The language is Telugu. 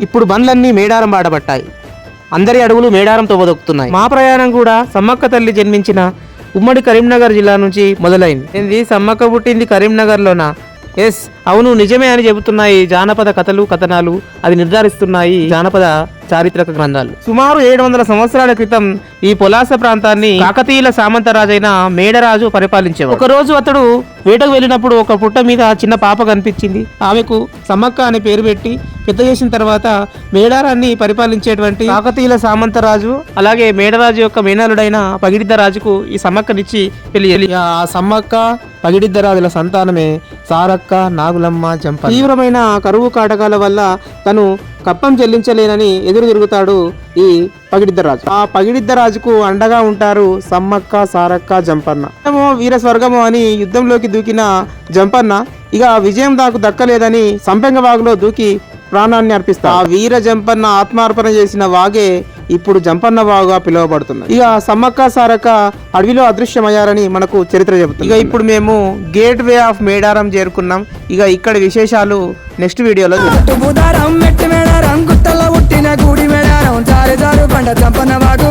ఇప్పుడు బండ్లన్నీ మేడారం బాటపట్టాయి. అందరి అడుగులు మేడారంతో బతుకుతున్నాయి. మా ప్రయాణం కూడా సమ్మక్క తల్లి జన్మించిన ఉమ్మడి కరీంనగర్ జిల్లా నుంచి మొదలైంది. ఏంది సమ్మక్క పుట్టింది కరీంనగర్లోనా? ఎస్, అవును, నిజమే అని చెబుతున్నాయి జానపద కథలు కథనాలు. అది నిర్ధారిస్తున్నాయి జానపద చారిత్రక గ్రంథాలు. సుమారు 700 సంవత్సరాల క్రితం ఈ పొలాస ప్రాంతాన్ని కాకతీయుల సామంతరాజైన మేడరాజు పరిపాలించేవాడు. ఒక రోజు అతడు వేటకు వెళ్ళినప్పుడు ఒక పుట్ట మీద చిన్న పాప కనిపించింది. ఆమెకు సమ్మక్క అనే పేరు పెట్టి పెద్ద చేసిన తర్వాత మేడారాన్ని పరిపాలించేటువంటి కాకతీయుల సామంతరాజు అలాగే మేడరాజు యొక్క మేనలుడైన పగిడిద్ద రాజుకు ఈ సమ్మక్కనిచ్చి పెళ్లి. ఆ సమ్మక్క పగిడిద్ద రాజుల సంతానమే సారక్క, నాగులమ్మ, జంప. తీవ్రమైన కరువు కాటకాల వల్ల తను కప్పం చెల్లించలేనని ఎదురు తిరుగుతాడు ఈ పగిడిద్దరాజు. ఆ పగిడిద్దరాజుకు అండగా ఉంటారు సమ్మక్క, సారక్క, జంపన్న. వీర స్వర్గము అని యుద్ధంలోకి దూకిన జంపన్న ఇక విజయం దాకు దక్కలేదని సంపెంగ వాగులో దూకి ప్రాణాన్ని అర్పిస్తారు. ఆ వీర జంపన్న ఆత్మార్పణ చేసిన వాగే ఇప్పుడు జంపన్న వాగుగా పిలువబడుతుంది. ఇక సమ్మక్క సారక్క అడవిలో అదృశ్యమయ్యారని మనకు చరిత్ర చెబుతుంది. ఇక ఇప్పుడు మేము గేట్ వే ఆఫ్ మేడారం చేరుకున్నాం. ఇక ఇక్కడ విశేషాలు నెక్స్ట్ వీడియోలో మేడారం గుట్టలో పుట్టిన గుడి మేడారం, జారు జారు పండ జంపన్న వాగు